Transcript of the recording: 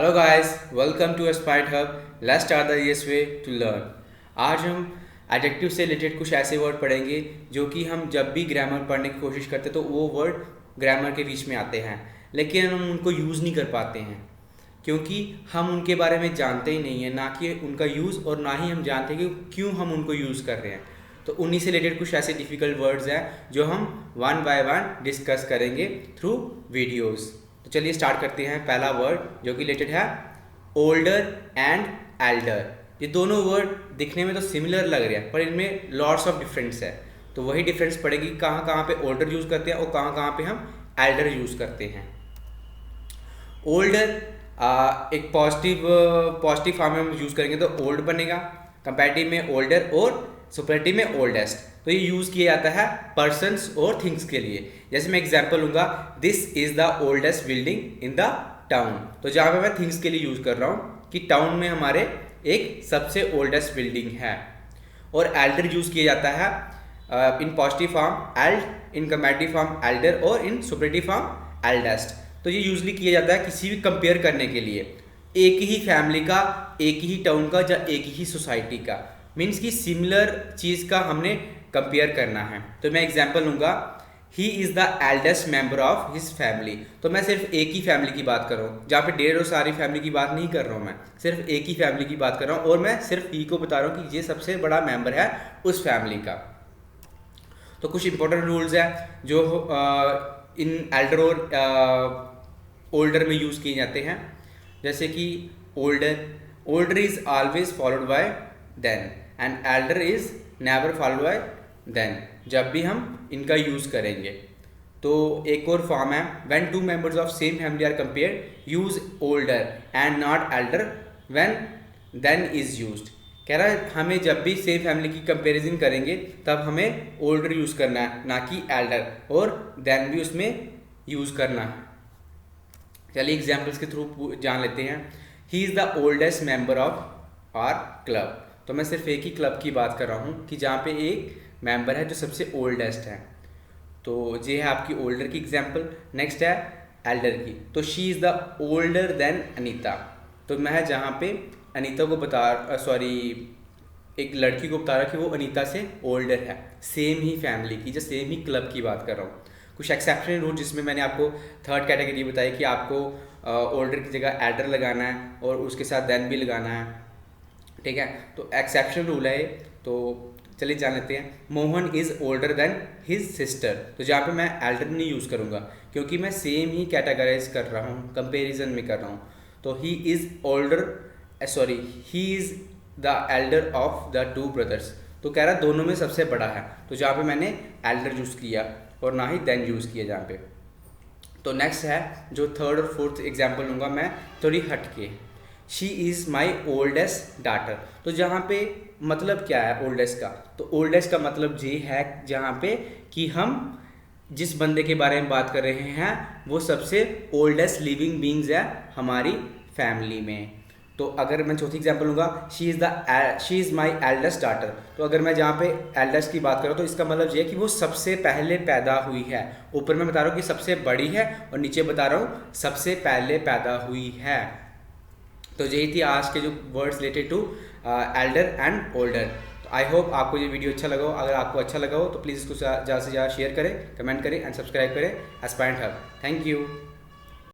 Hello guys, welcome to aspired hub. Let's start the easiest way to learn. आज हम adjective से related कुछ ऐसे वर्ड पढ़ेंगे जो कि हम जब भी ग्रामर पढ़ने की कोशिश करते हैं तो वो वर्ड ग्रामर के बीच में आते हैं, लेकिन हम उनको यूज़ नहीं कर पाते हैं क्योंकि हम उनके बारे में जानते ही नहीं है, ना कि उनका यूज़ और ना ही हम जानते हैं कि क्यों हम उनको यूज़ कर रहे हैं। तो उन्हीं से रिलेटेड कुछ ऐसे डिफ़िकल्ट वर्ड्स हैं जो हम वन बाय वन डिस्कस करेंगे थ्रू वीडियोज़। तो चलिए स्टार्ट करते हैं। पहला वर्ड जो कि रिलेटेड है ओल्डर एंड एल्डर। ये दोनों वर्ड दिखने में तो सिमिलर लग रहे हैं पर इनमें लॉट्स ऑफ डिफरेंस है। तो वही डिफरेंस पड़ेगी कहाँ कहाँ पे ओल्डर यूज़ करते हैं और कहाँ कहाँ पे हम एल्डर यूज़ करते हैं। ओल्डर एक पॉजिटिव फॉर्म में हम यूज़ करेंगे तो ओल्ड बनेगा, कंपैरेटिव में ओल्डर और सुपरलेटिव में ओल्डेस्ट। तो ये यूज़ किया जाता है पर्सन्स और थिंग्स के लिए। जैसे मैं एग्जांपल लूँगा, this is the oldest building in the town. तो जहाँ पे मैं थिंग्स के लिए यूज़ कर रहा हूँ कि टाउन में हमारे एक सबसे ओल्डेस्ट बिल्डिंग है। और एल्डर यूज़ किया जाता है in positive form eld, in comparative form elder और इन सुपरलेटिव फॉर्म एल्डेस्ट। तो ये यूजली किया जाता है किसी भी कंपेयर करने के लिए, एक ही फैमिली का, एक ही टाउन का या एक ही सोसाइटी का, मीन्स कि सिमिलर चीज़ का हमने कंपेयर करना है। तो मैं एग्जांपल लूँगा, ही is the eldest member of his family. तो मैं सिर्फ एक ही फैमिली की बात कर रहा हूँ, जहाँ पे ढेर और सारी फैमिली की बात नहीं कर रहा हूँ, मैं सिर्फ एक ही फैमिली की बात कर रहा हूँ और मैं सिर्फ ही को बता रहा हूँ कि ये सबसे बड़ा मेंबर है उस फैमिली का। तो कुछ इंपॉर्टेंट रूल्स हैं जो इन एल्डर और ओल्डर में यूज़ किए जाते हैं। जैसे कि older is always followed by than and elder is never followed by than, जब भी हम इनका यूज़ करेंगे। तो एक और फॉर्म है, when two members of same family are compared use older and not elder when than is used. कह रहा है हमें जब भी सेम फैमिली की कंपैरिजन करेंगे तब हमें ओल्डर यूज़ करना है, ना कि एल्डर, और देन भी उसमें यूज़ करना है। चलिए एग्जाम्पल्स के थ्रू जान लेते हैं। He is the oldest member of our club. तो मैं सिर्फ एक ही क्लब की बात कर रहा हूँ कि जहाँ पे एक मेंबर है जो सबसे ओल्डेस्ट है। तो ये है आपकी ओल्डर की एग्जाम्पल। नेक्स्ट है एल्डर की। तो she is the older than Anita. तो मैं जहाँ पे अनीता को एक लड़की को बता रहा कि वो अनीता से ओल्डर है, सेम ही फैमिली की, जो सेम ही क्लब की बात कर रहा हूँ। कुछ एक्सेप्शनल रूल जिसमें मैंने आपको थर्ड कैटेगरी बताई कि आपको ओल्डर की जगह एल्डर लगाना है और उसके साथ देन भी लगाना है, ठीक है। तो एक्सेप्शनल रूल है। तो चलिए जान लेते हैं। Mohan is older than his sister. तो जहाँ पे मैं एल्डर नहीं यूज़ करूँगा क्योंकि मैं सेम ही कैटेगराइज कर रहा हूँ, कंपेरिजन में कर रहा हूँ। तो ही is the Elder of the two brothers. तो कह रहा दोनों में सबसे बड़ा है, तो जहाँ पे मैंने एल्डर यूज़ किया और ना ही देन यूज़ किया जहाँ पे। तो नेक्स्ट है जो थर्ड और फोर्थ एग्जांपल लूँगा मैं थोड़ी हट के। She is my oldest daughter. तो जहाँ पे मतलब क्या है ओल्डेस्ट का, तो ओल्डेस्ट का मतलब ये है जहाँ पे कि हम जिस बंदे के बारे में बात कर रहे हैं वो सबसे ओल्डेस्ट लिविंग बींग्स है हमारी फैमिली में। तो अगर मैं चौथी एग्जांपल लूँगा, she is my eldest daughter. तो अगर मैं जहाँ पे एल्डेस्ट की बात करूँ तो इसका मतलब ये है कि वो सबसे पहले पैदा हुई है। ऊपर मैं बता रहा हूँ कि सबसे बड़ी है और नीचे बता रहा हूँ सबसे पहले पैदा हुई है। तो यही थी आज के जो words related to elder and older. तो आई होप आपको ये वीडियो अच्छा लगा हो। अगर आपको अच्छा लगा हो तो प्लीज़ इसको ज़्यादा से ज़्यादा शेयर करें, कमेंट करें एंड सब्सक्राइब करें एस्पायर्ड हब। Thank you.